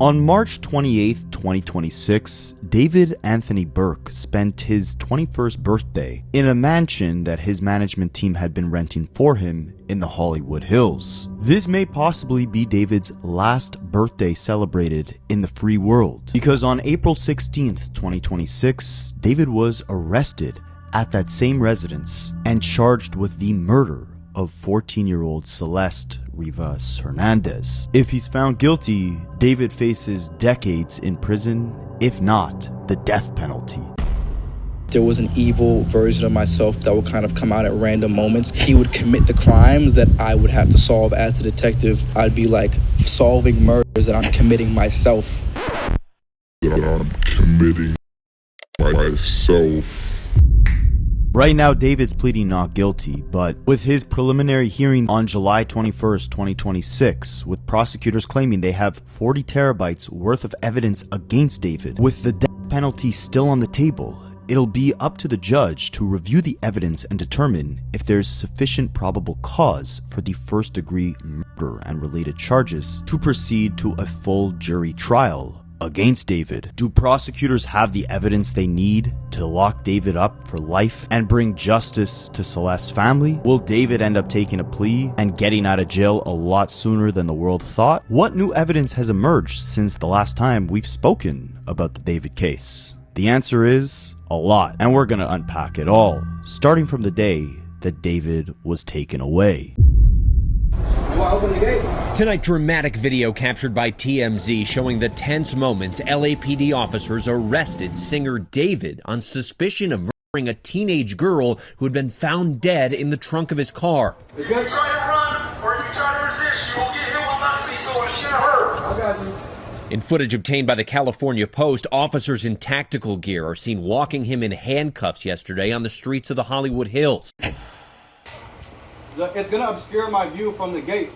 On March 28, 2026, David Anthony Burke spent his 21st birthday in a mansion that his management team had been renting for him in the Hollywood Hills. This may possibly be David's last birthday celebrated in the free world, because on April 16, 2026, David was arrested at that same residence and charged with the murder of 14-year-old Celeste Rivas Hernandez. If he's found guilty, David faces decades in prison, if not the death penalty. There was an evil version of myself that would kind of come out at random moments. He would commit the crimes that I would have to solve as a detective. I'd be like solving murders that I'm committing myself. Right now, David's pleading not guilty, but with his preliminary hearing on July 21st, 2026, with prosecutors claiming they have 40 terabytes worth of evidence against David, with the death penalty still on the table, it'll be up to the judge to review the evidence and determine if there's sufficient probable cause for the first-degree murder and related charges to proceed to a full jury trial against David. Do prosecutors have the evidence they need to lock David up for life and bring justice to Celeste's family? Will David end up taking a plea and getting out of jail a lot sooner than the world thought? What new evidence has emerged since the last time we've spoken about the David case? The answer is a lot, and we're gonna unpack it all, starting from the day that David was taken away. Open the gate. Tonight, dramatic video captured by TMZ showing the tense moments LAPD officers arrested singer David on suspicion of murdering a teenage girl who had been found dead in the trunk of his car. If you try to run or if you try to resist, you will get hit with my feet or it's gonna hurt. I got you. In footage obtained by the California Post, officers in tactical gear are seen walking him in handcuffs yesterday on the streets of the Hollywood Hills. It's gonna obscure my view from the gate.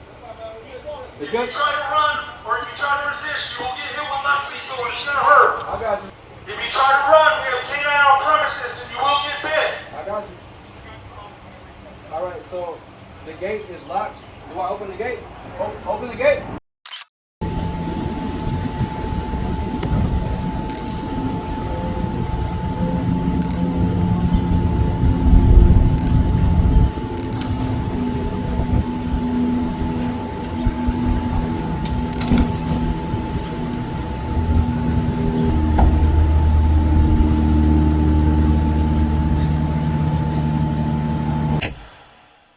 It's good. If you try to run or if you try to resist, you will get hit with my feet or it's gonna hurt. I got you. If you try to run, we have canine on premises and you will get bit. I got you. Alright, so the gate is locked. Do I open the gate? Open the gate.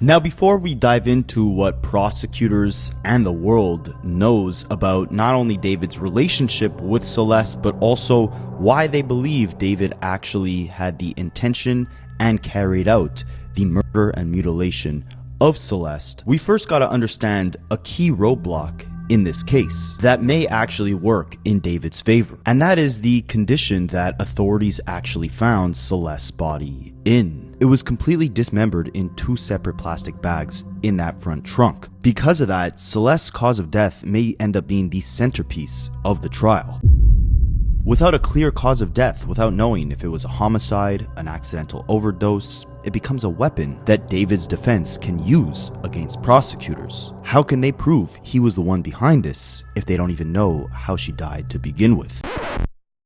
Now, before we dive into what prosecutors and the world knows about not only David's relationship with Celeste, but also why they believe David actually had the intention and carried out the murder and mutilation of Celeste, we first got to understand a key roadblock in this case that may actually work in David's favor, and that is the condition that authorities actually found Celeste's body in. It was completely dismembered in two separate plastic bags in that front trunk. Because of that, Celeste's cause of death may end up being the centerpiece of the trial. Without a clear cause of death, without knowing if it was a homicide, an accidental overdose, it becomes a weapon that David's defense can use against prosecutors. How can they prove he was the one behind this if they don't even know how she died to begin with?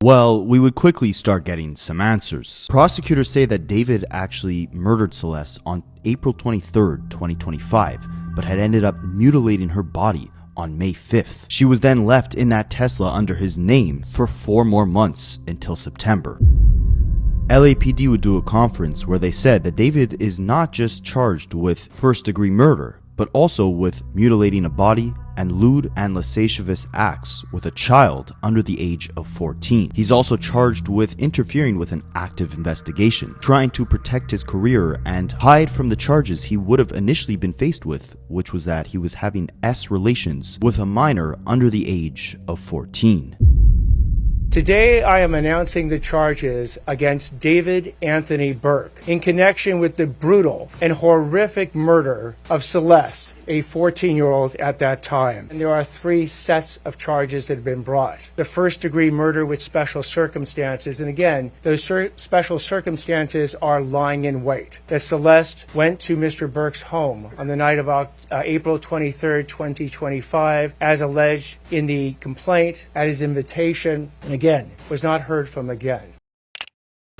Well, we would quickly start getting some answers. Prosecutors say that David actually murdered Celeste on April 23rd, 2025, but had ended up mutilating her body on May 5th. She was then left in that Tesla under his name for 4 more months until September. LAPD would do a conference where they said that David is not just charged with first-degree murder, but also with mutilating a body and lewd and lascivious acts with a child under the age of 14. He's also charged with interfering with an active investigation, trying to protect his career and hide from the charges he would have initially been faced with, which was that he was having S relations with a minor under the age of 14. Today, I am announcing the charges against David Anthony Burke in connection with the brutal and horrific murder of Celeste a 14-year-old at that time. And there are 3 sets of charges that have been brought. The first-degree murder with special circumstances, and again, those special circumstances are lying in wait. That Celeste went to Mr. Burke's home on the night of April 23rd, 2025, as alleged in the complaint, at his invitation, and again, was not heard from again.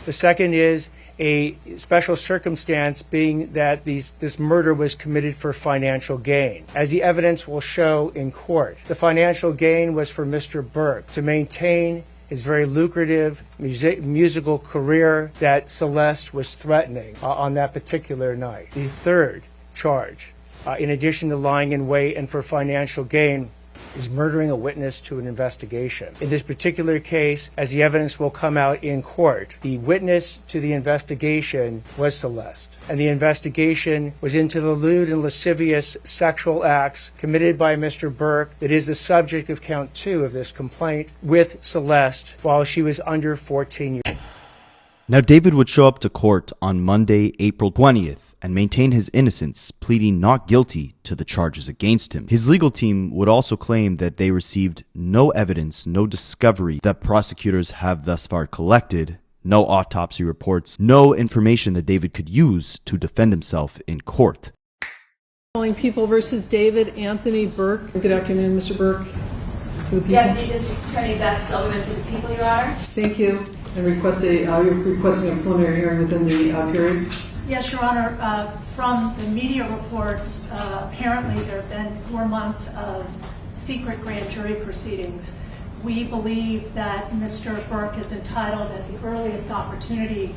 The second is a special circumstance being that this murder was committed for financial gain. As the evidence will show in court, the financial gain was for Mr. Burke to maintain his very lucrative musical career that Celeste was threatening on that particular night. The third charge, in addition to lying in wait and for financial gain, is murdering a witness to an investigation. In this particular case, as the evidence will come out in court, the witness to the investigation was Celeste. And the investigation was into the lewd and lascivious sexual acts committed by Mr. Burke that is the subject of count 2 of this complaint with Celeste while she was under 14 years. Now, David would show up to court on Monday, April 20th, and maintain his innocence, pleading not guilty to the charges against him. His legal team would also claim that they received no evidence, no discovery that prosecutors have thus far collected, no autopsy reports, no information that David could use to defend himself in court. Calling People versus David Anthony Burke. Good afternoon, Mr. Burke. Deputy District Attorney Beth Silverman for the people, Your Honor. Thank you. And you're requesting a preliminary hearing within the period. Yes, Your Honor. From the media reports, apparently there have been 4 months of secret grand jury proceedings. We believe that Mr. Burke is entitled at the earliest opportunity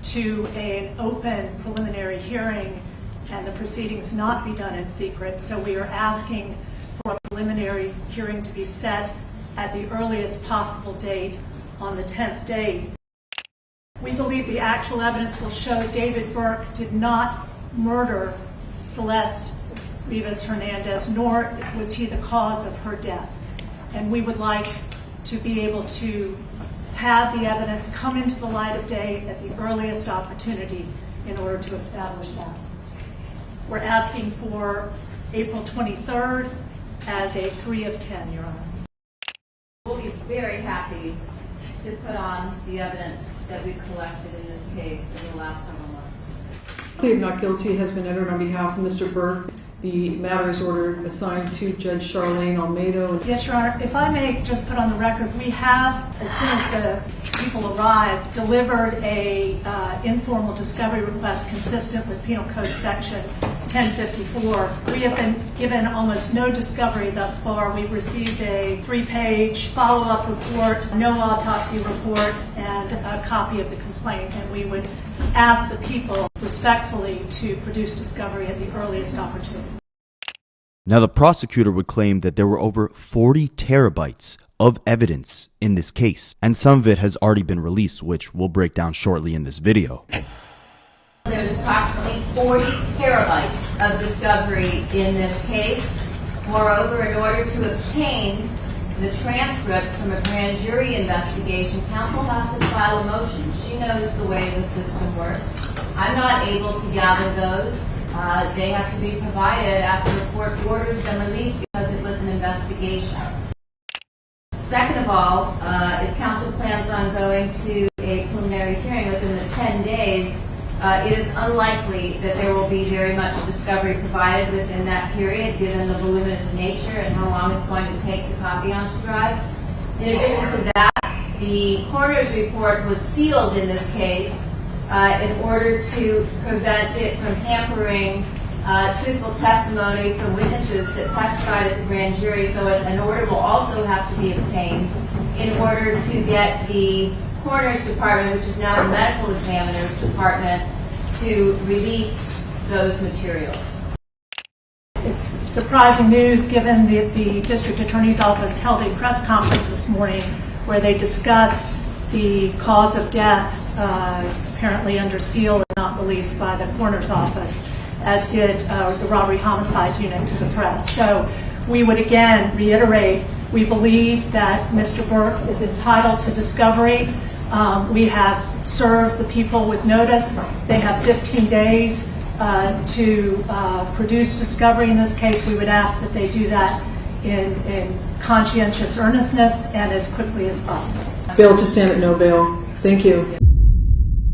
to an open preliminary hearing and the proceedings not be done in secret. So we are asking for a preliminary hearing to be set at the earliest possible date on the 10th day. We believe the actual evidence will show David Burke did not murder Celeste Rivas Hernandez, nor was he the cause of her death. And we would like to be able to have the evidence come into the light of day at the earliest opportunity in order to establish that. We're asking for April 23rd as a 3 of 10, Your Honor. We'll be very happy to put on the evidence that we've collected in this case in the last several months. Plea of not guilty has been entered on behalf of Mr. Burke. The matter is ordered assigned to Judge Charlene Almeida. Yes, Your Honor. If I may just put on the record, we have, as soon as the people arrived, delivered a informal discovery request consistent with Penal Code Section 1054. We have been given almost no discovery thus far. We've received a 3-page follow-up report, no autopsy report, and a copy of the complaint. And we would ask the people respectfully to produce discovery at the earliest opportunity. Now, the prosecutor would claim that there were over 40 terabytes of evidence in this case, and some of it has already been released, which we'll break down shortly in this video. There's approximately 40 terabytes of discovery in this case. Moreover, in order to obtain the transcripts from a grand jury investigation, counsel has to file a motion. She knows the way the system works. I'm not able to gather those. They have to be provided after the court orders them released because it was an investigation. Second of all, if counsel plans on going to a preliminary hearing within the 10 days, it is unlikely that there will be very much discovery provided within that period, given the voluminous nature and how long it's going to take to copy onto drives. In addition to that, the coroner's report was sealed in this case in order to prevent it from hampering truthful testimony from witnesses that testified at the grand jury. So an order will also have to be obtained in order to get the coroner's department, which is now the medical examiner's department, to release those materials. It's surprising news given the district attorney's office held a press conference this morning where they discussed the cause of death, apparently under seal and not released by the coroner's office, as did the robbery homicide unit to the press. So we would again reiterate, we believe that Mr. Burke is entitled to discovery. We have served the people with notice. They have 15 days to produce discovery in this case, we would ask that they do that in conscientious earnestness and as quickly as possible. Bail to stand at no bail. Thank you.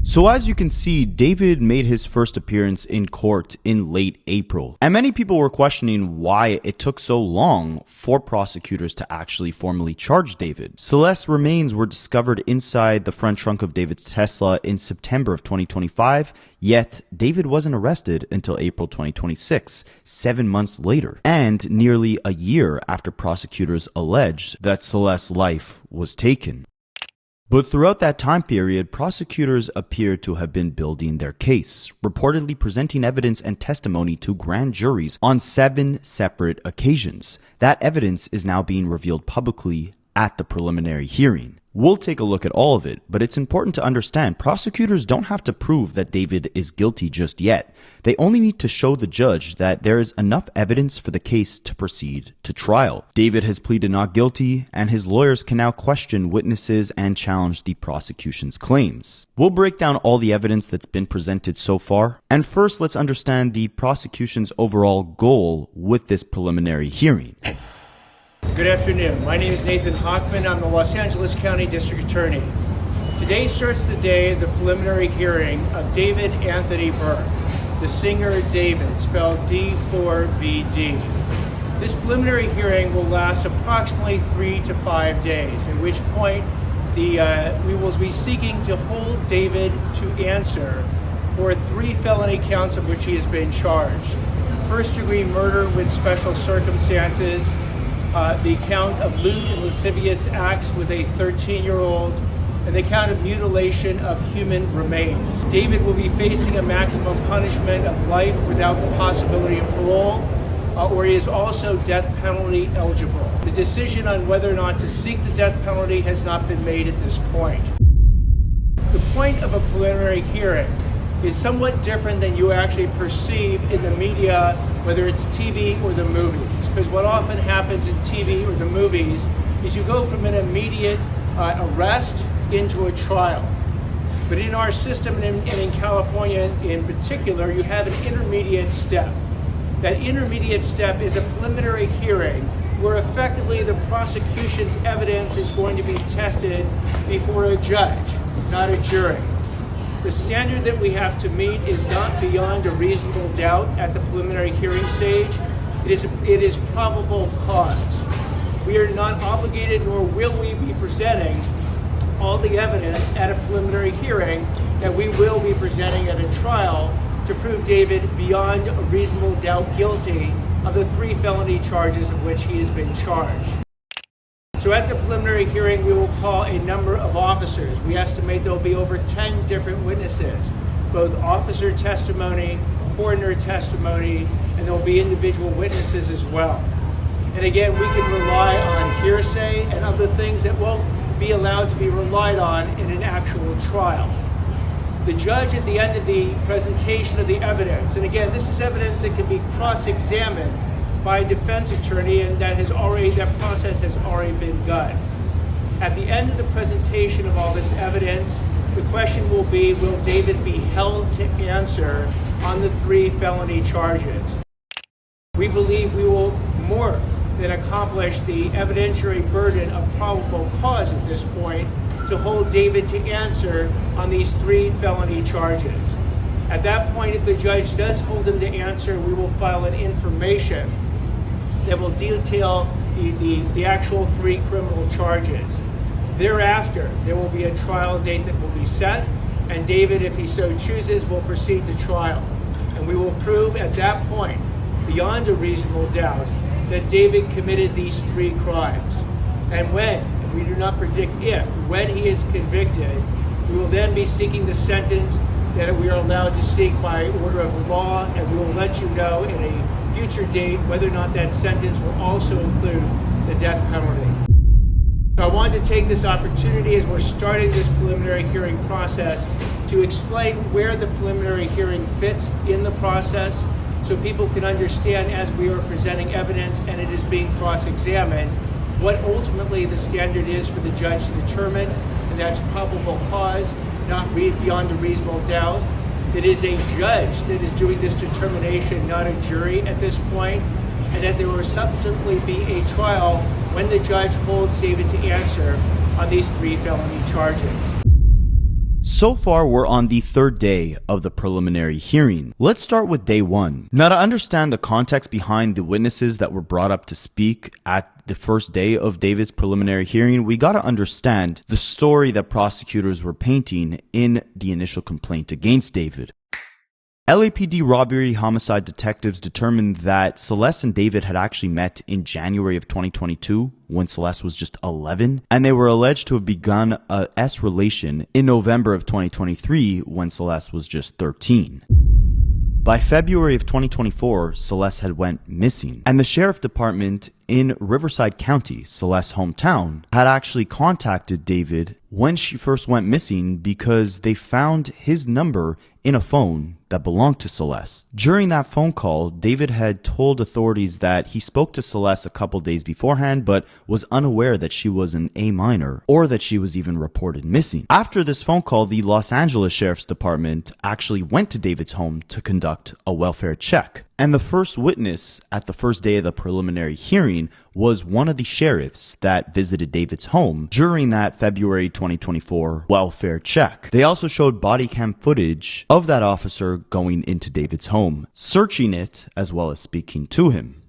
So as you can see, David made his first appearance in court in late April, and many people were questioning why it took so long for prosecutors to actually formally charge David. Celeste's remains were discovered inside the front trunk of David's Tesla in September of 2025, yet David wasn't arrested until April 2026, 7 months later, and nearly a year after prosecutors alleged that Celeste's life was taken. But throughout that time period, prosecutors appeared to have been building their case, reportedly presenting evidence and testimony to grand juries on 7 separate occasions. That evidence is now being revealed publicly at the preliminary hearing. We'll take a look at all of it, but it's important to understand prosecutors don't have to prove that David is guilty just yet. They only need to show the judge that there is enough evidence for the case to proceed to trial. David has pleaded not guilty, and his lawyers can now question witnesses and challenge the prosecution's claims. We'll break down all the evidence that's been presented so far, and first let's understand the prosecution's overall goal with this preliminary hearing. Good afternoon. My name is Nathan Hockman. I'm the Los Angeles County District Attorney. Today starts the day of the preliminary hearing of David Anthony Burke, the singer David, spelled D4vd. This preliminary hearing will last approximately 3 to 5 days, at which point we will be seeking to hold David to answer for 3 felony counts of which he has been charged. First-degree murder with special circumstances, the count of lewd and lascivious acts with a 13-year-old, and the count of mutilation of human remains. David will be facing a maximum punishment of life without the possibility of parole, or he is also death penalty eligible. The decision on whether or not to seek the death penalty has not been made at this point. The point of a preliminary hearing is somewhat different than you actually perceive in the media, whether it's TV or the movies. Because what often happens in TV or the movies is you go from an immediate arrest into a trial. But in our system and in California in particular, you have an intermediate step. That intermediate step is a preliminary hearing where effectively the prosecution's evidence is going to be tested before a judge, not a jury. The standard that we have to meet is not beyond a reasonable doubt at the preliminary hearing stage. It is probable cause. We are not obligated, nor will we be presenting all the evidence at a preliminary hearing that we will be presenting at a trial to prove David beyond a reasonable doubt guilty of the 3 felony charges of which he has been charged. So at the preliminary hearing, we will call a number of officers. We estimate there will be over 10 different witnesses, both officer testimony, coroner testimony, and there will be individual witnesses as well. And again, we can rely on hearsay and other things that won't be allowed to be relied on in an actual trial. The judge at the end of the presentation of the evidence, and again, this is evidence that can be cross-examined by a defense attorney, and that process has already been done. At the end of the presentation of all this evidence, the question will be, will David be held to answer on the 3 felony charges? We believe we will more than accomplish the evidentiary burden of probable cause at this point to hold David to answer on these 3 felony charges. At that point, if the judge does hold him to answer, we will file an information that will detail the actual 3 criminal charges. Thereafter, there will be a trial date that will be set, and David, if he so chooses, will proceed to trial. And we will prove at that point, beyond a reasonable doubt, that David committed these 3 crimes. And when, and we do not predict if, when he is convicted, we will then be seeking the sentence that we are allowed to seek by order of the law, and we will let you know in a future date whether or not that sentence will also include the death penalty. So I wanted to take this opportunity as we're starting this preliminary hearing process to explain where the preliminary hearing fits in the process so people can understand as we are presenting evidence and it is being cross-examined what ultimately the standard is for the judge to determine, and that's probable cause, not beyond a reasonable doubt. that is a judge that is doing this determination, not a jury at this point, and that there will subsequently be a trial when the judge holds David to answer on these 3 felony charges. So far, we're on the 3rd day of the preliminary hearing. Let's start with day 1. Now, to understand the context behind the witnesses that were brought up to speak at the first day of David's preliminary hearing, we gotta understand the story that prosecutors were painting in the initial complaint against David. LAPD robbery homicide detectives determined that Celeste and David had actually met in January of 2022 when Celeste was just 11, and they were alleged to have begun a S relation in November of 2023 when Celeste was just 13. By February of 2024, Celeste had went missing, and the sheriff department in Riverside County, Celeste's hometown, had actually contacted David when she first went missing because they found his number in a phone that belonged to Celeste. During that phone call, David had told authorities that he spoke to Celeste a couple days beforehand but was unaware that she was an A minor or that she was even reported missing. After this phone call, the Los Angeles Sheriff's Department actually went to David's home to conduct a welfare check. And the first witness at the first day of the preliminary hearing was one of the sheriffs that visited David's home during that February 2024 welfare check. They also showed body cam footage of that officer going into David's home, searching it as well as speaking to him.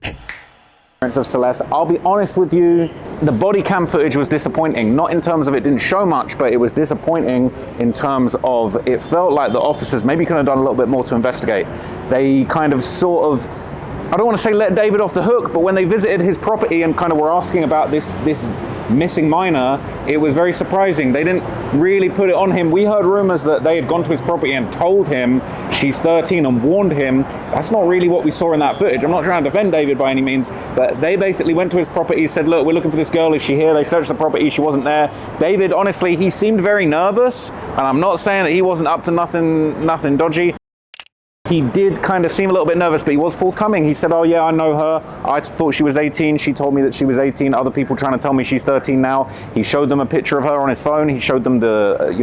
Of Celeste, I'll be honest with you, the body cam footage was disappointing. Not in terms of it didn't show much, but it was disappointing in terms of it felt like the officers maybe could have done a little bit more to investigate. They kind of sort of, I don't want to say let David off the hook, but when they visited his property and kind of were asking about this missing minor, it was very surprising. They didn't really put it on him. We heard rumors that they had gone to his property and told him she's 13 and warned him. That's not really what we saw in that footage. I'm not trying to defend David by any means, but they basically went to his property, said, look, we're looking for this girl, is she here? They searched the property, she wasn't there. David, honestly, he seemed very nervous, and I'm not saying that he wasn't up to nothing dodgy. He did kind of seem a little bit nervous, but he was forthcoming. He said, oh yeah, I know her. I thought she was 18. She told me that she was 18. Other people trying to tell me she's 13 now. He showed them a picture of her on his phone. He showed them the,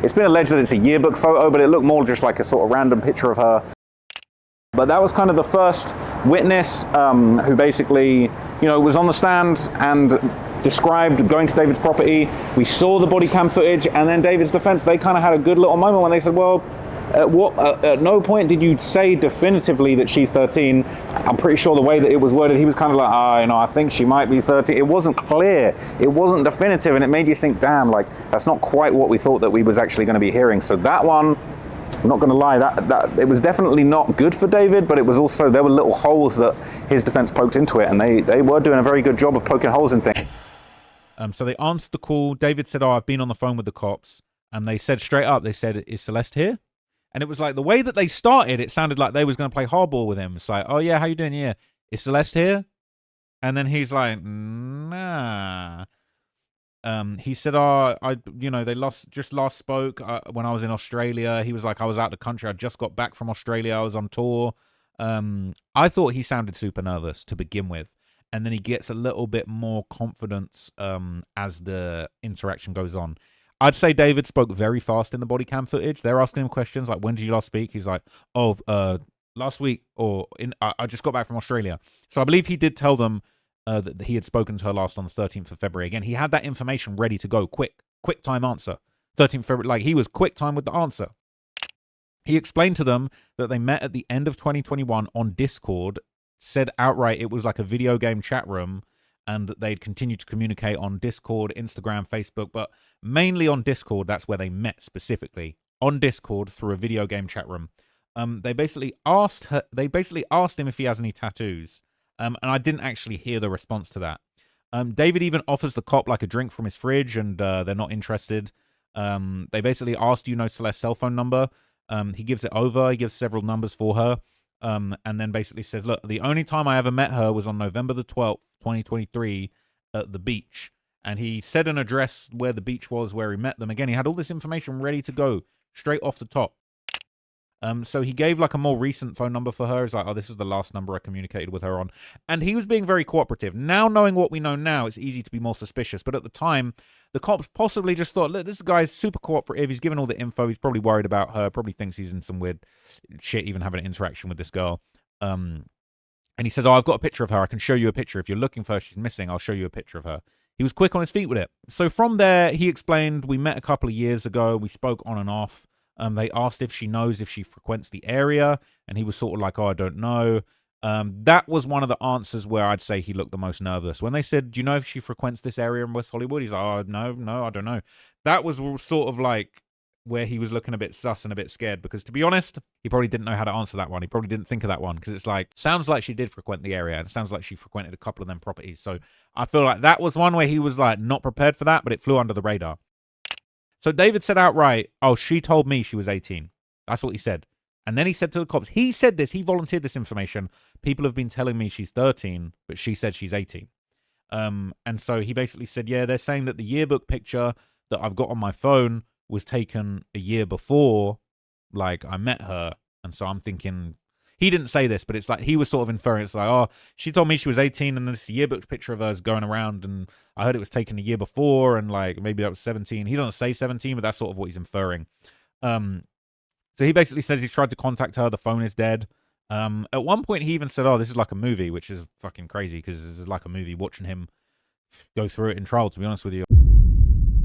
it's been alleged that it's a yearbook photo, but it looked more just like a sort of random picture of her. But that was kind of the first witness who basically, was on the stand and described going to David's property. We saw the body cam footage, and then David's defense, they kind of had a good little moment when they said, well, at no point did you say definitively that she's 13. I'm pretty sure the way that it was worded, he was kind of like, I think she might be 13. It wasn't clear. It wasn't definitive, and it made you think, damn, like, that's not quite what we thought that we was actually going to be hearing. So that one, I'm not going to lie, that it was definitely not good for David, but it was also, there were little holes that his defense poked into it, and they were doing a very good job of poking holes in things. So they answered the call. David said, I've been on the phone with the cops. And they said straight up, they said, is Celeste here? And it was like the way that they started, it sounded like they was going to play hardball with him. It's like, oh yeah, how you doing? Yeah. Is Celeste here? And then he's like, nah. He said, they just last spoke when I was in Australia. He was like, I was out of the country. I just got back from Australia. I was on tour. I thought he sounded super nervous to begin with. And then he gets a little bit more confidence as the interaction goes on. I'd say David spoke very fast in the body cam footage. They're asking him questions like, when did you last speak? He's like, last week, I just got back from Australia. So I believe he did tell them that he had spoken to her last on the 13th of February. Again, he had that information ready to go, quick time answer. 13th February, like he was quick time with the answer. He explained to them that they met at the end of 2021 on Discord, said outright it was like a video game chat room, and that they'd continue to communicate on Discord, Instagram, Facebook, but mainly on Discord. That's where they met specifically, on Discord through a video game chat room. They basically asked him if he has any tattoos, and I didn't actually hear the response to that. David even offers the cop like a drink from his fridge, and they're not interested. They basically asked, do you know Celeste's cell phone number? He gives it over. He gives several numbers for her. And then basically says, look, the only time I ever met her was on November the 12th, 2023 at the beach. And he said an address where the beach was, where he met them. Again, he had all this information ready to go straight off the top. So he gave like a more recent phone number for her. He's like, oh, this is the last number I communicated with her on. And he was being very cooperative. Now, knowing what we know now, it's easy to be more suspicious. But at the time, the cops possibly just thought, look, this guy's super cooperative. He's given all the info. He's probably worried about her. Probably thinks he's in some weird shit, even having an interaction with this girl. And he says, oh, I've got a picture of her. I can show you a picture. If you're looking for her, she's missing. I'll show you a picture of her. He was quick on his feet with it. So from there, he explained, we met a couple of years ago. We spoke on and off. They asked if she knows if she frequents the area, and he was sort of like, oh, I don't know. That was one of the answers where I'd say he looked the most nervous. When they said, do you know if she frequents this area in West Hollywood? He's like, oh, no, I don't know. That was sort of like where he was looking a bit sus and a bit scared, because to be honest, he probably didn't know how to answer that one. He probably didn't think of that one, because it's like, sounds like she did frequent the area, and it sounds like she frequented a couple of them properties. So I feel like that was one where he was like not prepared for that, but it flew under the radar. So David said outright, oh, she told me she was 18. That's what he said. And then he said to the cops, he said this, he volunteered this information. People have been telling me she's 13, but she said she's 18. And so he basically said, yeah, they're saying that the yearbook picture that I've got on my phone was taken a year before, like, I met her. And so I'm thinking, he didn't say this, but it's like he was sort of inferring. It's like, oh, she told me she was 18, and this yearbook picture of hers going around, and I heard it was taken a year before, and like maybe that was 17. He doesn't say 17, but that's sort of what he's inferring. So he basically says he's tried to contact her. The phone is dead. At one point, he even said, oh, this is like a movie, which is fucking crazy, because it's like a movie watching him go through it in trial, to be honest with you.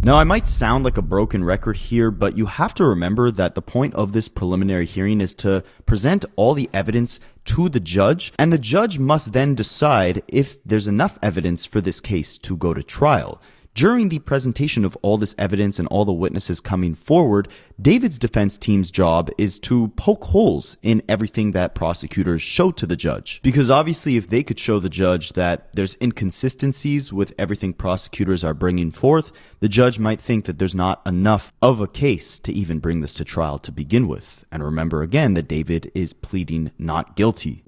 Now, I might sound like a broken record here, but you have to remember that the point of this preliminary hearing is to present all the evidence to the judge, and the judge must then decide if there's enough evidence for this case to go to trial. During the presentation of all this evidence and all the witnesses coming forward, David's defense team's job is to poke holes in everything that prosecutors show to the judge. Because obviously, if they could show the judge that there's inconsistencies with everything prosecutors are bringing forth, the judge might think that there's not enough of a case to even bring this to trial to begin with. And remember again that David is pleading not guilty.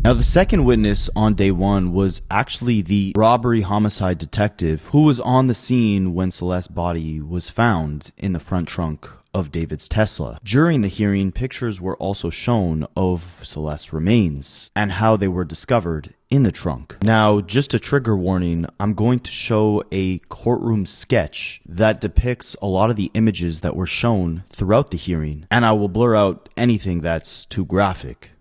Now, the second witness on day one was actually the robbery homicide detective who was on the scene when Celeste's body was found in the front trunk of David's Tesla. During the hearing, pictures were also shown of Celeste's remains and how they were discovered in the trunk. Now, just a trigger warning, I'm going to show a courtroom sketch that depicts a lot of the images that were shown throughout the hearing, and I will blur out anything that's too graphic.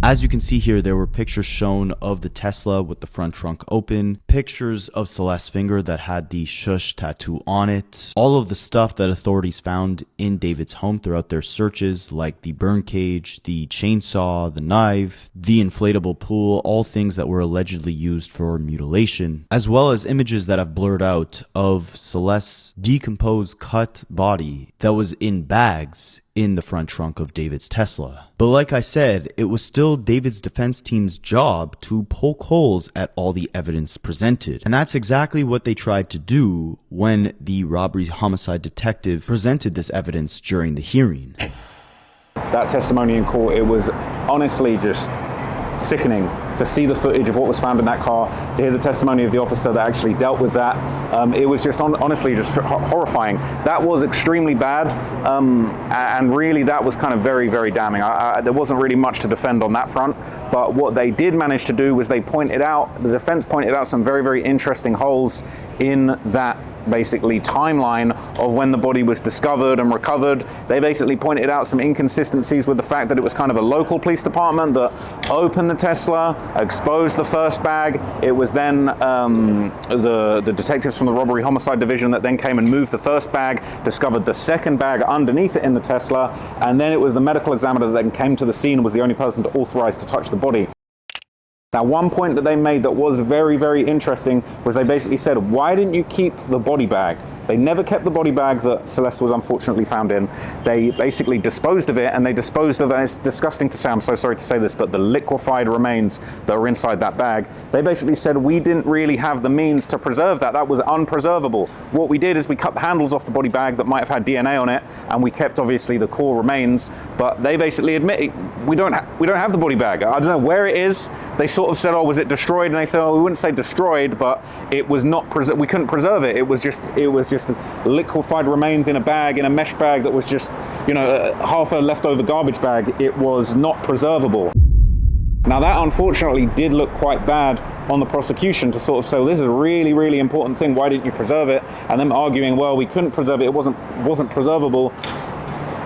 As you can see here, there were pictures shown of the Tesla with the front trunk open, pictures of Celeste's finger that had the shush tattoo on it, all of the stuff that authorities found in David's home throughout their searches, like the burn cage, the chainsaw, the knife, the inflatable pool, all things that were allegedly used for mutilation, as well as images that have blurred out of Celeste's decomposed cut body that was in bags in the front trunk of David's Tesla. But like I said, it was still David's defense team's job to poke holes at all the evidence presented. And that's exactly what they tried to do when the robbery homicide detective presented this evidence during the hearing. That testimony in court, it was honestly just sickening to see the footage of what was found in that car, to hear the testimony of the officer that actually dealt with that. It was just honestly just horrifying. That was extremely bad, and really that was kind of very, very damning. There wasn't really much to defend on that front, but what they did manage to do was the defense pointed out some very, very interesting holes in that basically timeline of when the body was discovered and recovered. They basically pointed out some inconsistencies with the fact that it was kind of a local police department that opened the Tesla, exposed the first bag. It was then the detectives from the robbery homicide division that then came and moved the first bag, discovered the second bag underneath it in the Tesla, and then it was the medical examiner that then came to the scene and was the only person authorized to touch the body. Now, one point that they made that was very, very interesting was they basically said, why didn't you keep the body bag? They never kept the body bag that Celeste was unfortunately found in. They basically disposed of it, and they disposed of, and it's disgusting to say, I'm so sorry to say this, but the liquefied remains that are inside that bag, they basically said we didn't really have the means to preserve that. That was unpreservable. What we did is we cut the handles off the body bag that might have had DNA on it, and we kept obviously the core remains, but they basically admit we don't have the body bag. I don't know where it is. They sort of said, oh, was it destroyed? And they said, oh, we wouldn't say destroyed, but it was not we couldn't preserve it. It was just just liquefied remains in a bag, in a mesh bag that was just, you know, half a leftover garbage bag. It was not preservable. Now that unfortunately did look quite bad on the prosecution to sort of say, well, this is a really, really important thing, why didn't you preserve it? And them arguing, well, we couldn't preserve it, it wasn't preservable.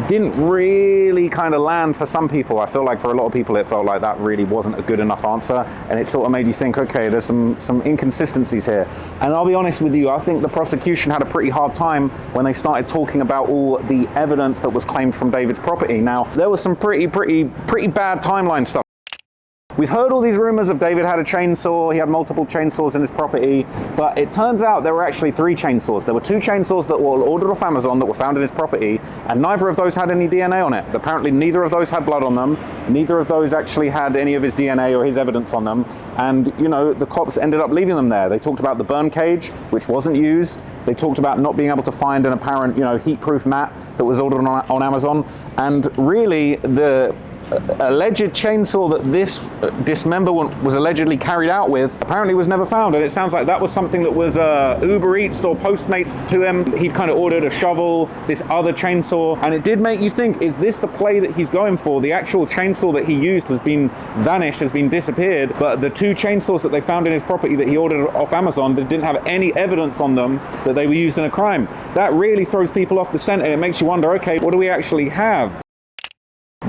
Didn't really kind of land for some people. I feel like for a lot of people it felt like that really wasn't a good enough answer, and it sort of made you think, okay, there's some inconsistencies here. And I'll be honest with you, I think the prosecution had a pretty hard time when they started talking about all the evidence that was claimed from David's property. Now, there was some pretty bad timeline stuff. We've heard all these rumors of David had a chainsaw, he had multiple chainsaws in his property, but it turns out there were actually 3 chainsaws. There were 2 chainsaws that were ordered off Amazon that were found in his property, and neither of those had any DNA on it. Apparently neither of those had blood on them, neither of those actually had any of his DNA or his evidence on them, and, you know, the cops ended up leaving them there. They talked about the burn cage, which wasn't used. They talked about not being able to find an apparent, you know, heat-proof mat that was ordered on Amazon, and really the alleged chainsaw that this dismemberment was allegedly carried out with apparently was never found, and it sounds like that was something that was Uber Eats or Postmates to him. He'd kind of ordered a shovel, this other chainsaw, and it did make you think, is this the play that he's going for? The actual chainsaw that he used has been vanished, has been disappeared, but the 2 chainsaws that they found in his property that he ordered off Amazon that didn't have any evidence on them that they were used in a crime. That really throws people off the scent, and it makes you wonder, okay, what do we actually have?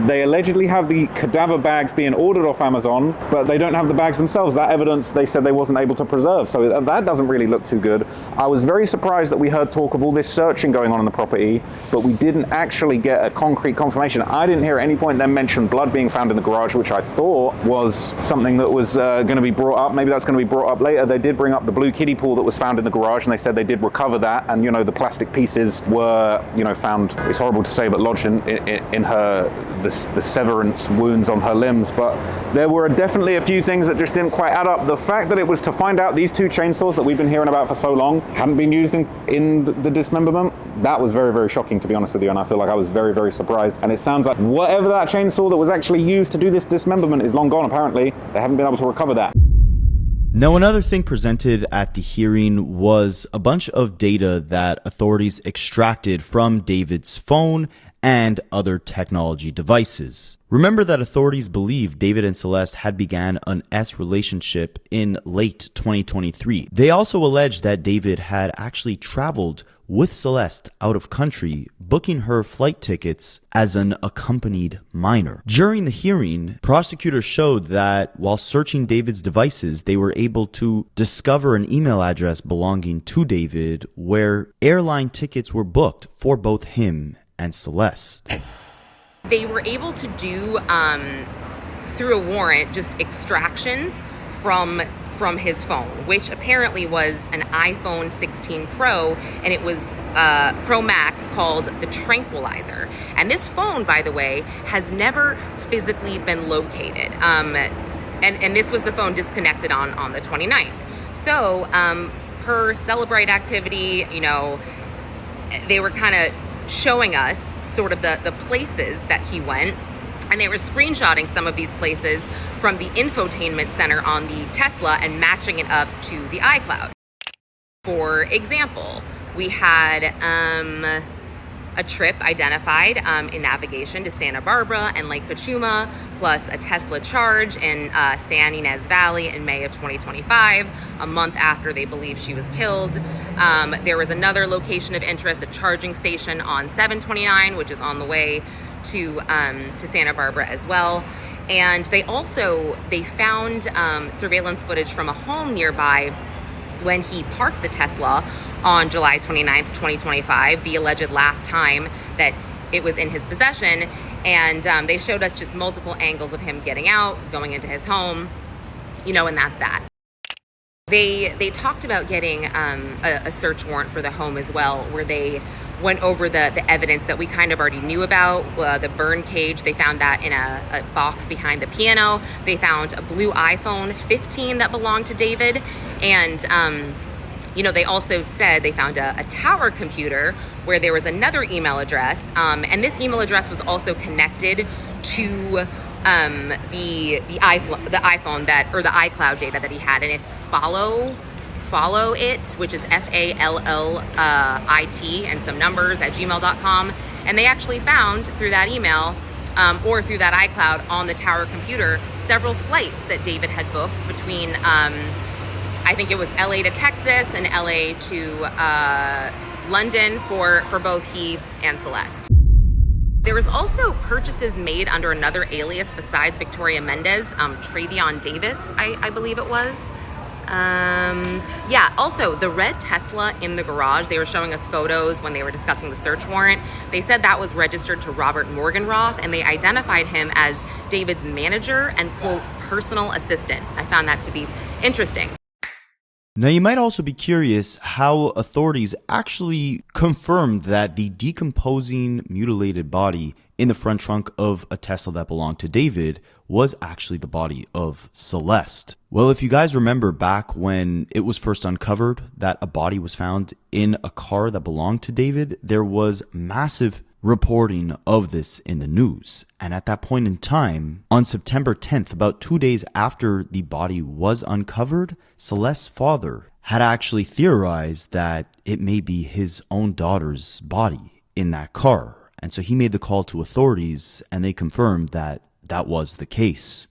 They allegedly have the cadaver bags being ordered off Amazon, but they don't have the bags themselves. That evidence they said they wasn't able to preserve, so that doesn't really look too good. I was very surprised that we heard talk of all this searching going on in the property, but we didn't actually get a concrete confirmation. I didn't hear at any point them mention blood being found in the garage, which I thought was something that was going to be brought up. Maybe that's going to be brought up later. They did bring up the blue kiddie pool that was found in the garage, and they said they did recover that, and, you know, the plastic pieces were, you know, found, it's horrible to say, but lodged in her the severance wounds on her limbs. But there were definitely a few things that just didn't quite add up. The fact that it was to find out these 2 chainsaws that we've been hearing about for so long hadn't been used in the dismemberment, that was very, very shocking, to be honest with you, and I feel like I was very, very surprised. And it sounds like whatever that chainsaw that was actually used to do this dismemberment is long gone, apparently. They haven't been able to recover that. Now, another thing presented at the hearing was a bunch of data that authorities extracted from David's phone and other technology devices. Remember that authorities believe David and Celeste had began an S relationship in late 2023. They also alleged that David had actually traveled with Celeste out of country, booking her flight tickets as an accompanied minor. During the hearing, prosecutors showed that while searching David's devices, they were able to discover an email address belonging to David where airline tickets were booked for both him and Celeste. They were able to do, through a warrant, just extractions from his phone, which apparently was an iPhone 16 Pro, and it was Pro Max, called the Tranquilizer. And this phone, by the way, has never physically been located. And this was the phone disconnected on the 29th. So per Celebrate activity, you know, they were kind of showing us sort of the places that he went, and they were screenshotting some of these places from the infotainment center on the Tesla and matching it up to the iCloud. For example, we had a trip identified in navigation to Santa Barbara and Lake Cachuma, plus a Tesla charge in San Ynez Valley in May of 2025, a month after they believe she was killed. There was another location of interest, a charging station on 729, which is on the way to Santa Barbara as well. And they found surveillance footage from a home nearby when he parked the Tesla on July 29th, 2025, the alleged last time that it was in his possession. And they showed us just multiple angles of him getting out, going into his home, you know, and that's that. They talked about getting a search warrant for the home as well, where they went over the evidence that we kind of already knew about. The burn cage, they found that in a box behind the piano. They found a blue iPhone 15 that belonged to David. And, you know, they also said they found a tower computer where there was another email address. And this email address was also connected to the iPhone that, or the iCloud data that he had, and it's follow it, which is FALLIT and some numbers at gmail.com. And they actually found through that email or through that iCloud on the tower computer several flights that David had booked between, I think it was LA to Texas and LA to London for both he and Celeste. There was also purchases made under another alias besides Victoria Mendez, Travion Davis, I believe it was. Yeah, also the red Tesla in the garage, they were showing us photos when they were discussing the search warrant. They said that was registered to Robert Morgenroth, and they identified him as David's manager and, quote, personal assistant. I found that to be interesting. Now, you might also be curious how authorities actually confirmed that the decomposing, mutilated body in the front trunk of a Tesla that belonged to David was actually the body of Celeste. Well, if you guys remember back when it was first uncovered that a body was found in a car that belonged to David, there was massive reporting of this in the news. And at that point in time, on September 10th, about 2 days after the body was uncovered, Celeste's father had actually theorized that it may be his own daughter's body in that car. And so he made the call to authorities, and they confirmed that that was the case.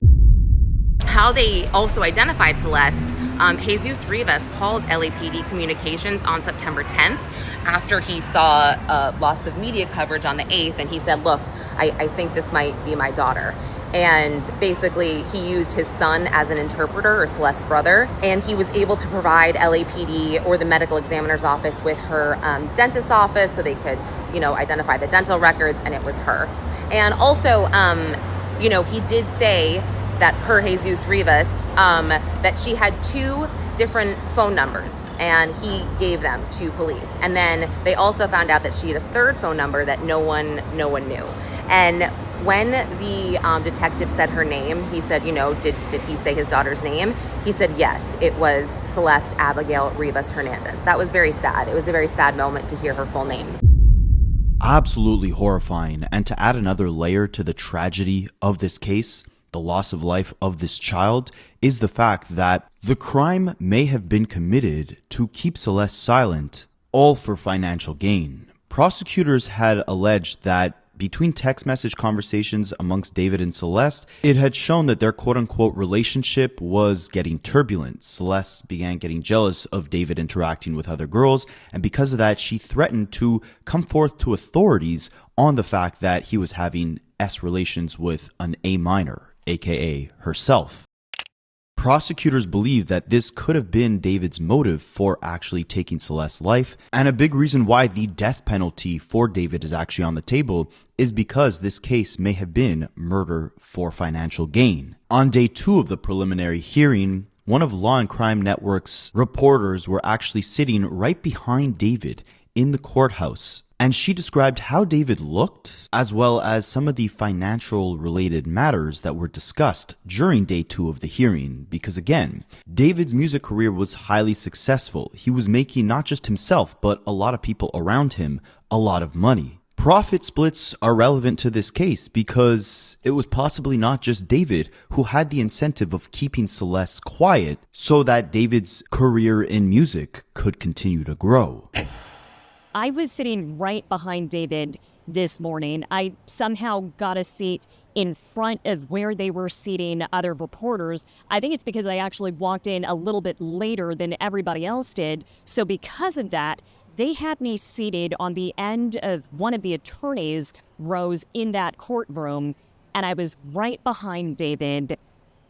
How they also identified Celeste, Jesus Rivas called LAPD Communications on September 10th after he saw lots of media coverage on the 8th, and he said, look, I think this might be my daughter. And basically, he used his son as an interpreter, or Celeste's brother, and he was able to provide LAPD or the medical examiner's office with her dentist's office so they could, identify the dental records, and it was her. And also, he did say that per Jesus Rivas, that she had 2 different phone numbers, and he gave them to police. And then they also found out that she had a 3rd phone number that no one knew. And when the detective said her name, he said, did he say his daughter's name? He said, yes, it was Celeste Abigail Rivas Hernandez. That was very sad. It was a very sad moment to hear her full name. Absolutely horrifying. And to add another layer to the tragedy of this case, the loss of life of this child, is the fact that the crime may have been committed to keep Celeste silent, all for financial gain. Prosecutors had alleged that between text message conversations amongst David and Celeste, it had shown that their quote-unquote relationship was getting turbulent. Celeste began getting jealous of David interacting with other girls, and because of that, she threatened to come forth to authorities on the fact that he was having S relations with an A minor, aka herself. Prosecutors believe that this could have been David's motive for actually taking Celeste's life, and a big reason why the death penalty for David is actually on the table is because this case may have been murder for financial gain. On day 2 of the preliminary hearing, one of Law and Crime Network's reporters were actually sitting right behind David in the courthouse, and she described how David looked, as well as some of the financial related matters that were discussed during day 2 of the hearing. Because again, David's music career was highly successful. He was making not just himself, but a lot of people around him a lot of money. Profit splits are relevant to this case because it was possibly not just David who had the incentive of keeping Celeste quiet so that David's career in music could continue to grow. I was sitting right behind David this morning. I somehow got a seat in front of where they were seating other reporters. I think it's because I actually walked in a little bit later than everybody else did. So because of that, they had me seated on the end of one of the attorneys' rows in that courtroom, and I was right behind David.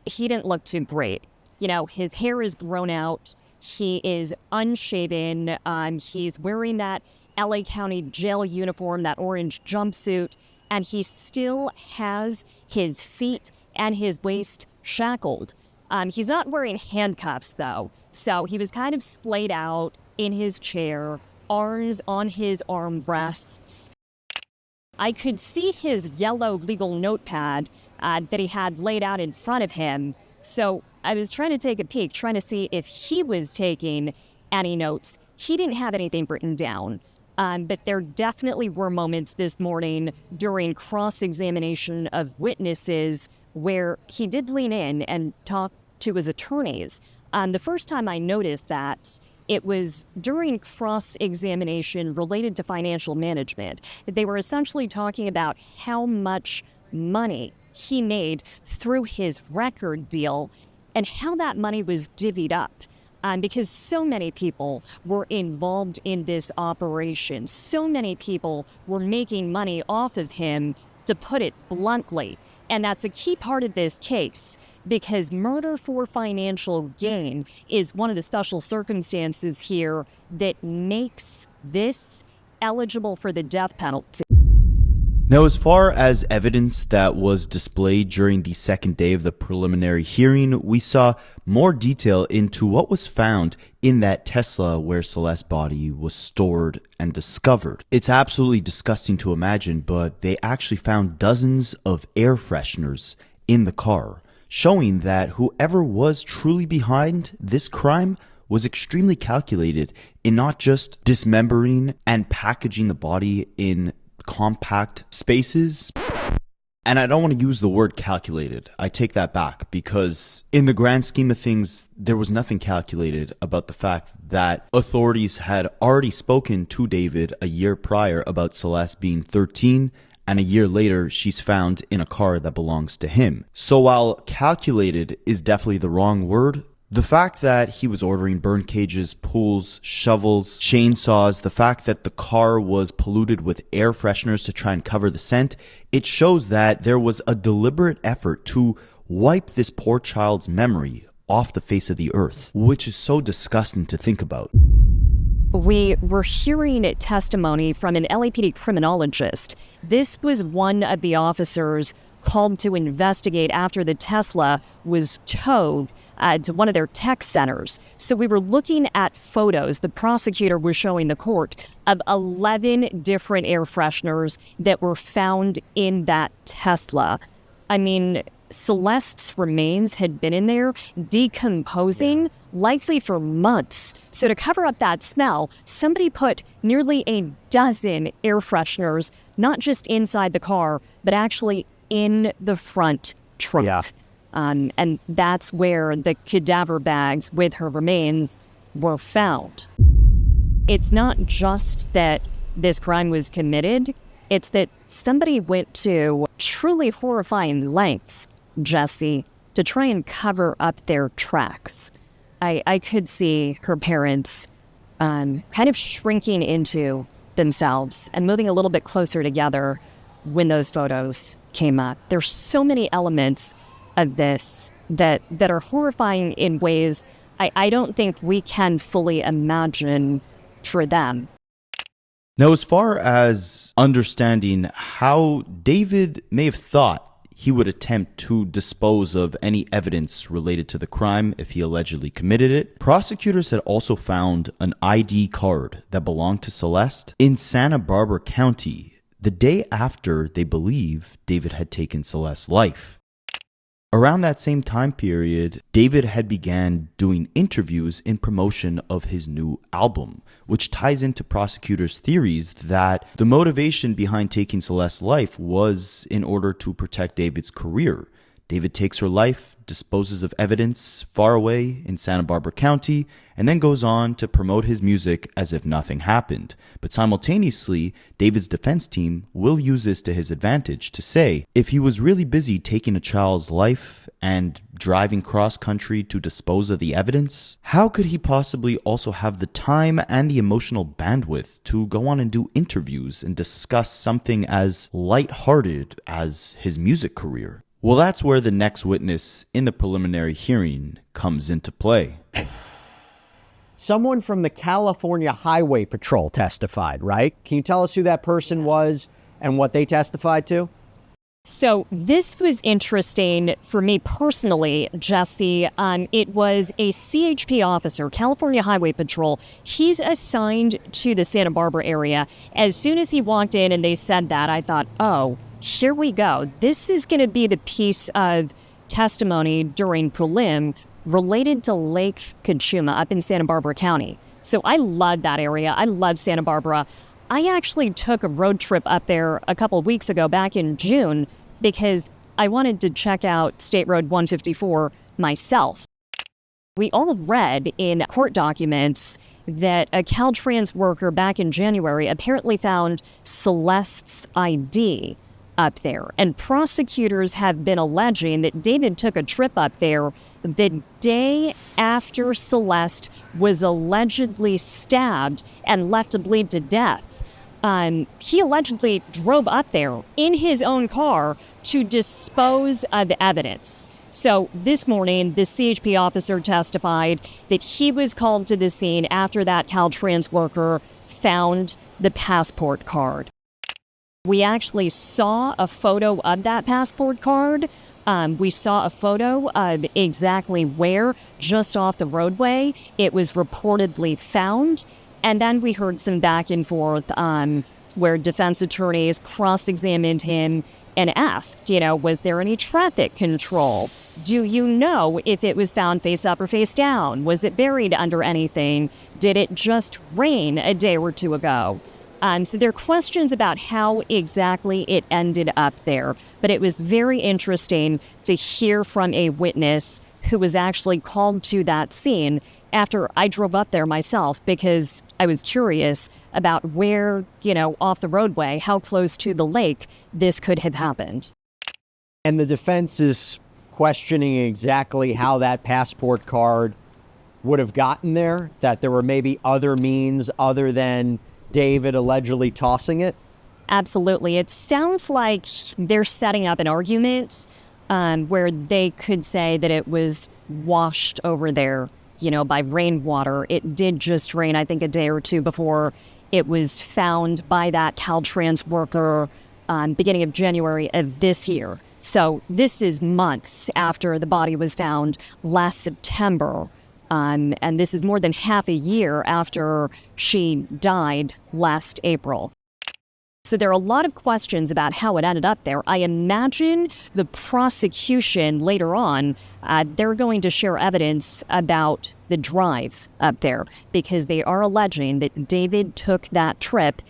He didn't look too great. His hair is grown out. He is unshaven. He's wearing that LA County jail uniform, that orange jumpsuit, and he still has his feet and his waist shackled. He's not wearing handcuffs, though, so he was kind of splayed out in his chair, arms on his arm rests. I could see his yellow legal notepad that he had laid out in front of him, so I was trying to take a peek, trying to see if he was taking any notes. He didn't have anything written down, but there definitely were moments this morning during cross-examination of witnesses where he did lean in and talk to his attorneys. The first time I noticed that, it was during cross-examination related to financial management. They were essentially talking about how much money he made through his record deal and how that money was divvied up. Because so many people were involved in this operation. So many people were making money off of him, to put it bluntly. And that's a key part of this case, because murder for financial gain is one of the special circumstances here that makes this eligible for the death penalty. Now, as far as evidence that was displayed during the second day of the preliminary hearing, we saw more detail into what was found in that Tesla where Celeste's body was stored and discovered. It's absolutely disgusting to imagine, but they actually found dozens of air fresheners in the car, showing that whoever was truly behind this crime was extremely calculated in not just dismembering and packaging the body in compact spaces. And I don't want to use the word calculated. I take that back, because in the grand scheme of things, there was nothing calculated about the fact that authorities had already spoken to David a year prior about Celeste being 13, and a year later she's found in a car that belongs to him. So while calculated is definitely the wrong word, the fact that he was ordering burn cages, pools, shovels, chainsaws, the fact that the car was polluted with air fresheners to try and cover the scent, it shows that there was a deliberate effort to wipe this poor child's memory off the face of the earth, which is so disgusting to think about. We were hearing testimony from an LAPD criminologist. This was one of the officers called to investigate after the Tesla was towed to one of their tech centers. So we were looking at photos the prosecutor was showing the court of 11 different air fresheners that were found in that Tesla. I mean, Celeste's remains had been in there decomposing, likely for months. So to cover up that smell, somebody put nearly a dozen air fresheners, not just inside the car, but actually in the front trunk. Yeah. And that's where the cadaver bags with her remains were found. It's not just that this crime was committed, it's that somebody went to truly horrifying lengths, Jesse, to try and cover up their tracks. I could see her parents kind of shrinking into themselves and moving a little bit closer together when those photos came up. There's so many elements of this that are horrifying in ways I don't think we can fully imagine for them. Now, as far as understanding how David may have thought he would attempt to dispose of any evidence related to the crime if he allegedly committed it, prosecutors had also found an ID card that belonged to Celeste in Santa Barbara County the day after they believe David had taken Celeste's life. Around that same time period, David had began doing interviews in promotion of his new album, which ties into prosecutors' theories that the motivation behind taking Celeste's life was in order to protect David's career. David takes her life, disposes of evidence far away in Santa Barbara County, and then goes on to promote his music as if nothing happened. But simultaneously, David's defense team will use this to his advantage to say, if he was really busy taking a child's life and driving cross-country to dispose of the evidence, how could he possibly also have the time and the emotional bandwidth to go on and do interviews and discuss something as lighthearted as his music career? Well, that's where the next witness in the preliminary hearing comes into play. Someone from the California Highway Patrol testified, right? Can you tell us who that person was and what they testified to? So this was interesting for me personally, Jesse. It was a CHP officer, California Highway Patrol. He's assigned to the Santa Barbara area. As soon as he walked in and they said that, I thought, oh, here we go. This is going to be the piece of testimony during prelim related to Lake Cachuma up in Santa Barbara County. So I love that area. I love Santa Barbara. I actually took a road trip up there a couple of weeks ago, back in June, because I wanted to check out State Road 154 myself. We all read in court documents that a Caltrans worker back in January apparently found Celeste's ID up there. And prosecutors have been alleging that David took a trip up there the day after Celeste was allegedly stabbed and left to bleed to death. He allegedly drove up there in his own car to dispose of evidence. So this morning, the CHP officer testified that he was called to the scene after that Caltrans worker found the passport card. We actually saw a photo of that passport card. We saw a photo of exactly where, just off the roadway, it was reportedly found. And then we heard some back and forth where defense attorneys cross-examined him and asked, was there any traffic control? Do you know if it was found face up or face down? Was it buried under anything? Did it just rain a day or two ago? So there are questions about how exactly it ended up there. But it was very interesting to hear from a witness who was actually called to that scene after I drove up there myself, because I was curious about where, off the roadway, how close to the lake this could have happened. And the defense is questioning exactly how that passport card would have gotten there, that there were maybe other means other than David allegedly tossing it? Absolutely. It sounds like they're setting up an argument where they could say that it was washed over there, by rainwater. It did just rain, I think, a day or two before it was found by that Caltrans worker beginning of January of this year. So this is months after the body was found last September. And this is more than half a year after she died last April. So there are a lot of questions about how it ended up there. I imagine the prosecution later on, they're going to share evidence about the drive up there, because they are alleging that David took that trip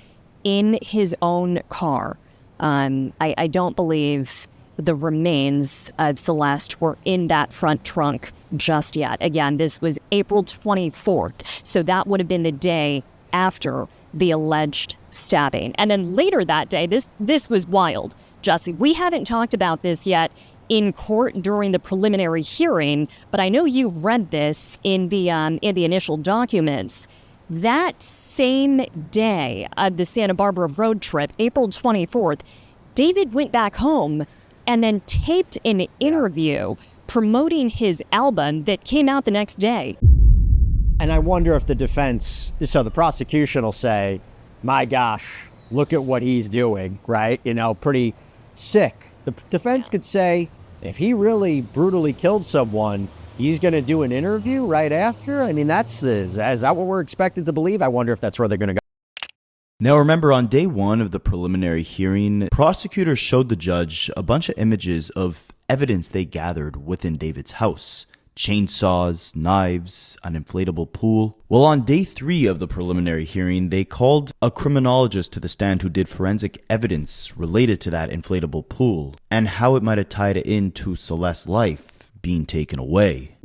in his own car. I don't believe the remains of Celeste were in that front trunk just yet. Again, this was April 24th, so that would have been the day after the alleged stabbing. And then later that day, this was wild, Jesse. We haven't talked about this yet in court during the preliminary hearing, but I know you've read this in the initial documents. That same day of the Santa Barbara road trip, April 24th, David went back home and then taped an interview promoting his album that came out the next day. And I wonder if the prosecution will say, my gosh, look at what he's doing, right? Pretty sick. The defense could say, if he really brutally killed someone, he's going to do an interview right after? I mean, is that what we're expected to believe? I wonder if that's where they're going to go. Now remember, on day one of the preliminary hearing, prosecutors showed the judge a bunch of images of evidence they gathered within David's house. Chainsaws, knives, an inflatable pool. Well, on day 3 of the preliminary hearing, they called a criminologist to the stand who did forensic evidence related to that inflatable pool and how it might have tied it into Celeste's life being taken away.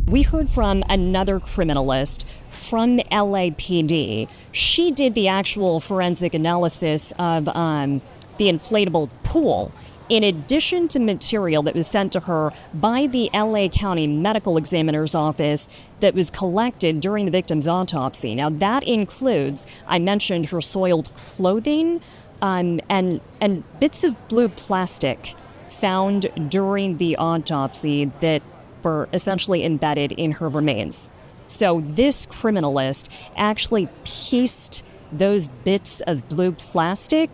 We heard from another criminalist from LAPD. She did the actual forensic analysis of the inflatable pool, in addition to material that was sent to her by the LA County Medical Examiner's Office that was collected during the victim's autopsy. Now, that includes, I mentioned, her soiled clothing and bits of blue plastic found during the autopsy that were essentially embedded in her remains. So this criminalist actually pieced those bits of blue plastic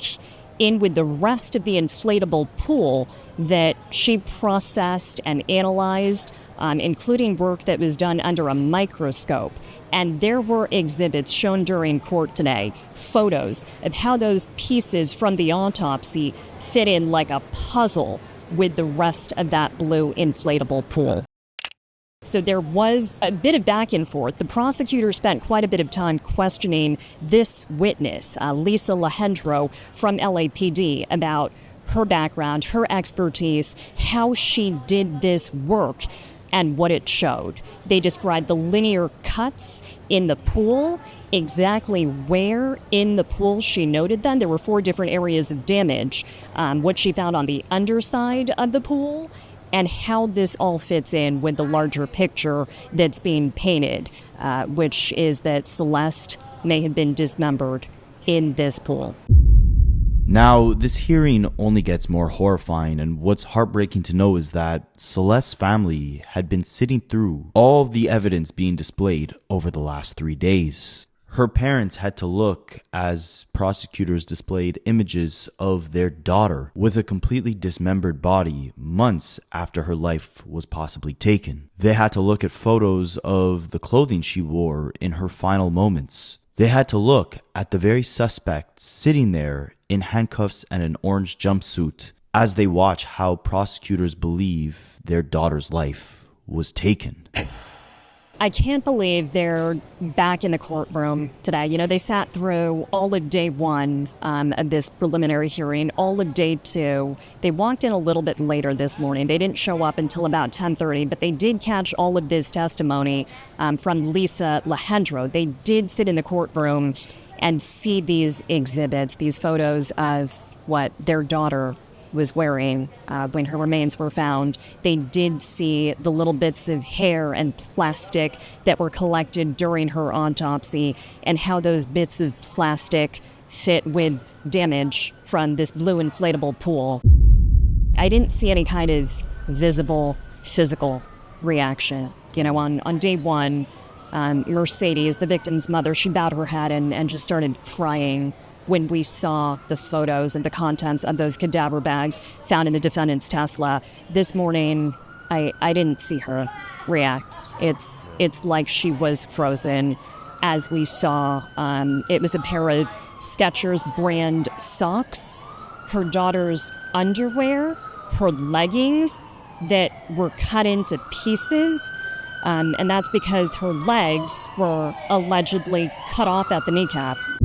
in with the rest of the inflatable pool that she processed and analyzed, including work that was done under a microscope. And there were exhibits shown during court today, photos of how those pieces from the autopsy fit in like a puzzle with the rest of that blue inflatable pool. So there was a bit of back and forth. The prosecutor spent quite a bit of time questioning this witness, Lisa Lahendro from LAPD, about her background, her expertise, how she did this work. and what it showed. They described the linear cuts in the pool, exactly where in the pool she noted them. There were 4 different areas of damage, what she found on the underside of the pool, and how this all fits in with the larger picture that's being painted, which is that Celeste may have been dismembered in this pool. Now, this hearing only gets more horrifying, and what's heartbreaking to know is that Celeste's family had been sitting through all of the evidence being displayed over the last 3 days. Her parents had to look as prosecutors displayed images of their daughter with a completely dismembered body months after her life was possibly taken. They had to look at photos of the clothing she wore in her final moments. They had to look at the very suspect sitting there in handcuffs and an orange jumpsuit as they watch how prosecutors believe their daughter's life was taken. I can't believe they're back in the courtroom today. You know, they sat through all of day 1 of this preliminary hearing, all of day 2. They walked in a little bit later this morning. They didn't show up until about 10:30, but they did catch all of this testimony from Lisa Lehendro. They did sit in the courtroom and see these exhibits, these photos of what their daughter was wearing when her remains were found. They did see the little bits of hair and plastic that were collected during her autopsy and how those bits of plastic fit with damage from this blue inflatable pool. I didn't see any kind of visible physical reaction. You know, on day 1, Mercedes, the victim's mother, she bowed her head and just started crying when we saw the photos and the contents of those cadaver bags found in the defendant's Tesla. This morning, I didn't see her react. It's like she was frozen. As we saw, it was a pair of Skechers brand socks, her daughter's underwear, her leggings that were cut into pieces, and that's because her legs were allegedly cut off at the kneecaps.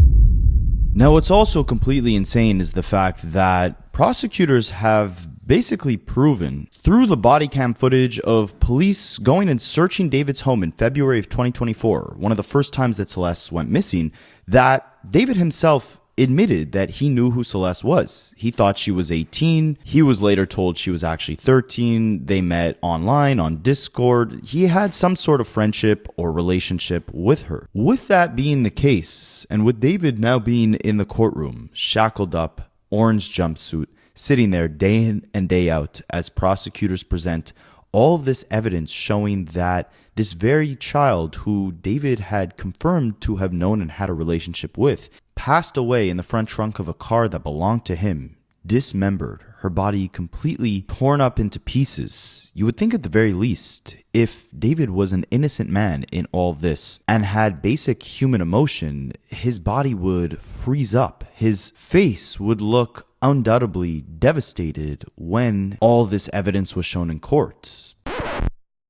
Now, what's also completely insane is the fact that prosecutors have basically proven through the body cam footage of police going and searching David's home in February of 2024, one of the first times that Celeste went missing, that David himself admitted that he knew who Celeste was. He thought she was 18. He was later told she was actually 13. They met online on Discord. He had some sort of friendship or relationship with her. With that being the case, and with David now being in the courtroom, shackled up, orange jumpsuit, sitting there day in and day out as prosecutors present all of this evidence showing that this very child who David had confirmed to have known and had a relationship with passed away in the front trunk of a car that belonged to him, dismembered, her body completely torn up into pieces. You would think at the very least, if David was an innocent man in all of this and had basic human emotion, his body would freeze up. His face would look undoubtedly devastated when all this evidence was shown in court.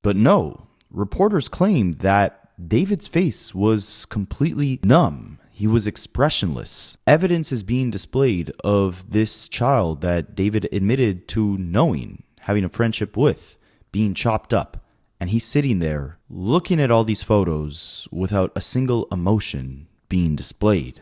But no, reporters claimed that David's face was completely numb. He was expressionless. Evidence is being displayed of this child that David admitted to knowing, having a friendship with, being chopped up. And he's sitting there looking at all these photos without a single emotion being displayed.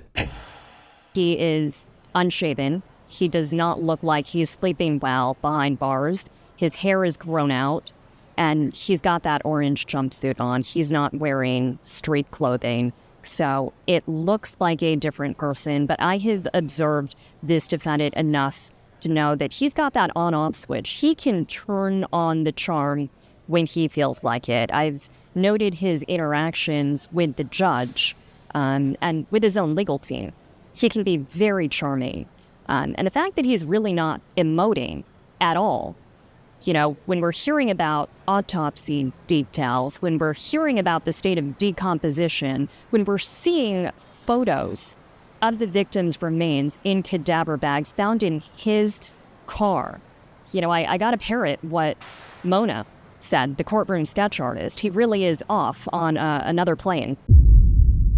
He is unshaven. He does not look like he's sleeping well behind bars. His hair is grown out, and he's got that orange jumpsuit on. He's not wearing street clothing. So it looks like a different person, but I have observed this defendant enough to know that he's got that on-off switch. He can turn on the charm when he feels like it. I've noted his interactions with the judge and with his own legal team. He can be very charming. And the fact that he's really not emoting at all, you know, when we're hearing about autopsy details, when we're hearing about the state of decomposition, when we're seeing photos of the victim's remains in cadaver bags found in his car, you know, I got to parrot what Mona said, the courtroom sketch artist. He really is off on another plane.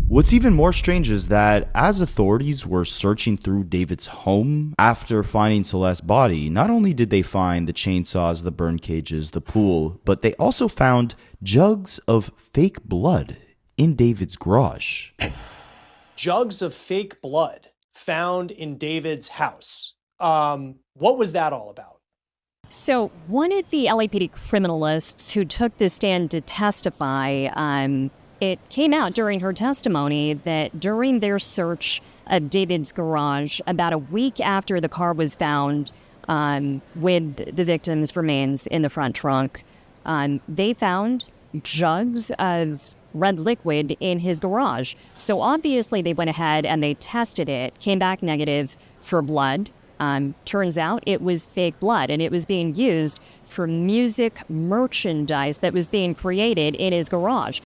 What's even more strange is that as authorities were searching through David's home after finding Celeste's body, not only did they find the chainsaws, the burn cages, the pool, but they also found jugs of fake blood in David's garage. Jugs of fake blood found in David's house. What was that all about? So one of the LAPD criminalists who took the stand to testify, it came out during her testimony that during their search of David's garage, about a week after the car was found with the victim's remains in the front trunk, they found jugs of red liquid in his garage. So obviously they went ahead and they tested it, came back negative for blood. Turns out it was fake blood, and it was being used for music merchandise that was being created in his garage.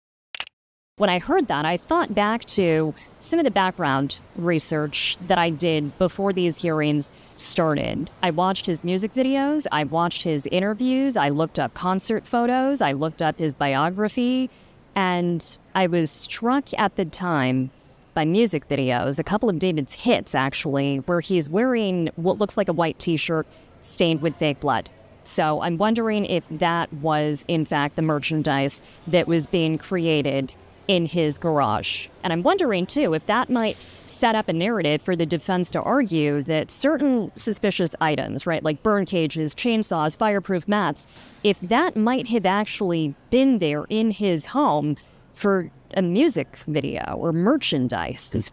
When I heard that, I thought back to some of the background research that I did before these hearings started. I watched his music videos, I watched his interviews, I looked up concert photos, I looked up his biography, and I was struck at the time by music videos, a couple of David's hits actually, where he's wearing what looks like a white t-shirt stained with fake blood. So I'm wondering if that was in fact the merchandise that was being created in his garage. And I'm wondering too if that might set up a narrative for the defense to argue that certain suspicious items, right, like burn cages, chainsaws, fireproof mats, if that might have actually been there in his home for a music video or merchandise.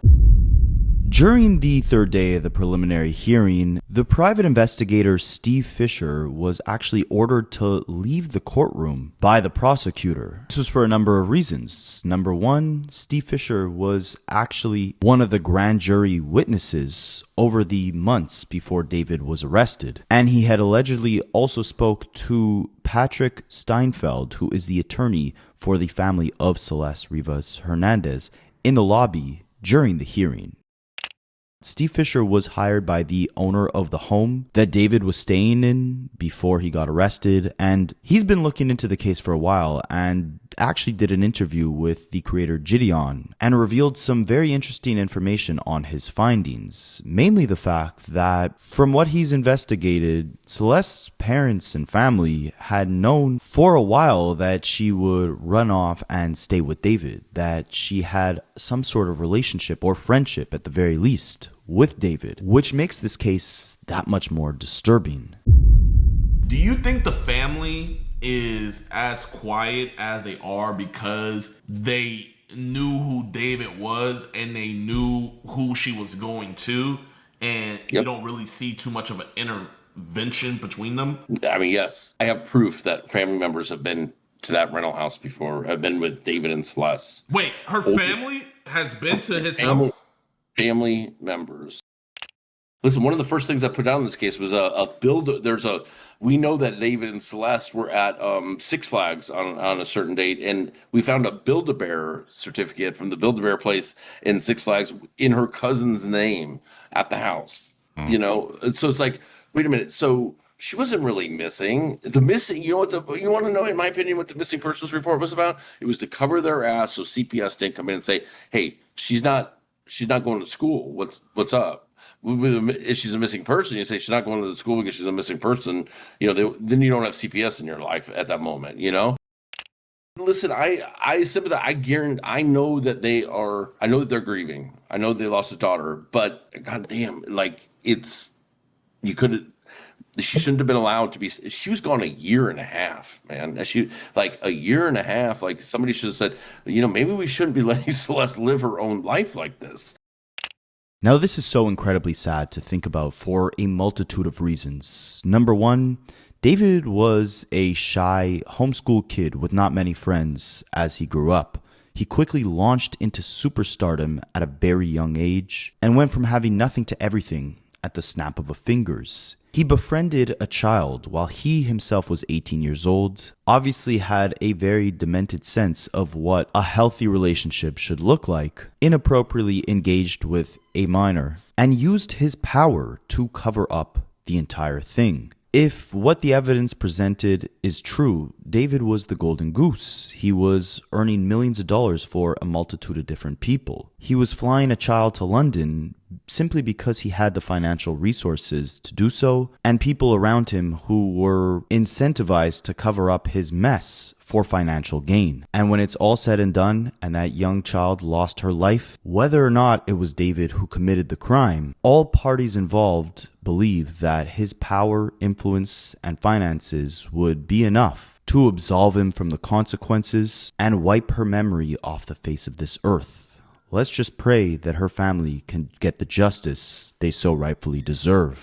During the third day of the preliminary hearing, the private investigator Steve Fisher was actually ordered to leave the courtroom by the prosecutor. This was for a number of reasons. Number one, Steve Fisher was actually one of the grand jury witnesses over the months before David was arrested. And he had allegedly also spoke to Patrick Steinfeld, who is the attorney for the family of Celeste Rivas Hernandez, in the lobby during the hearing. Steve Fisher was hired by the owner of the home that David was staying in before he got arrested, and he's been looking into the case for a while and actually did an interview with the creator Gideon and revealed some very interesting information on his findings, mainly the fact that from what he's investigated, Celeste's parents and family had known for a while that she would run off and stay with David, that she had some sort of relationship or friendship at the very least with David, which makes this case that much more disturbing. Do you think the family is as quiet as they are because they knew who David was and they knew who she was going to, and you don't really see too much of an intervention between them? I mean, yes. I have proof that family members have been to that rental house before, have been with David and Celeste. Wait, her family has been to his house? Family members. Listen, one of the first things I put down in this case was a build. We know that David and Celeste were at Six Flags on a certain date, and we found a Build-A-Bear certificate from the Build-A-Bear place in Six Flags in her cousin's name at the house. You know, and so it's like, wait a minute. So she wasn't really missing. You know what? You want to know, in my opinion, what the missing persons report was about? It was to cover their ass so CPS didn't come in and say, "Hey, she's not going to school. What's up?" If she's a missing person, you say she's not going to the school because she's a missing person. You know, then you don't have CPS in your life at that moment. You know. Listen, I sympathize. I know that they are. I know that they're grieving. I know they lost a daughter, but goddamn, like she shouldn't have been allowed to be. She was gone a year and a half, man. A year and a half. Like somebody should have said, you know, maybe we shouldn't be letting Celeste live her own life like this. Now, this is so incredibly sad to think about for a multitude of reasons. Number one, David was a shy homeschool kid with not many friends as he grew up. He quickly launched into superstardom at a very young age and went from having nothing to everything at the snap of a fingers. He befriended a child while he himself was 18 years old, obviously had a very demented sense of what a healthy relationship should look like, inappropriately engaged with a minor, and used his power to cover up the entire thing. If what the evidence presented is true, David was the golden goose. He was earning millions of dollars for a multitude of different people. He was flying a child to London simply because he had the financial resources to do so, and people around him who were incentivized to cover up his mess for financial gain. And when it's all said and done, and that young child lost her life, whether or not it was David who committed the crime, all parties involved believe that his power, influence, and finances would be enough to absolve him from the consequences and wipe her memory off the face of this earth. Let's just pray that her family can get the justice they so rightfully deserve.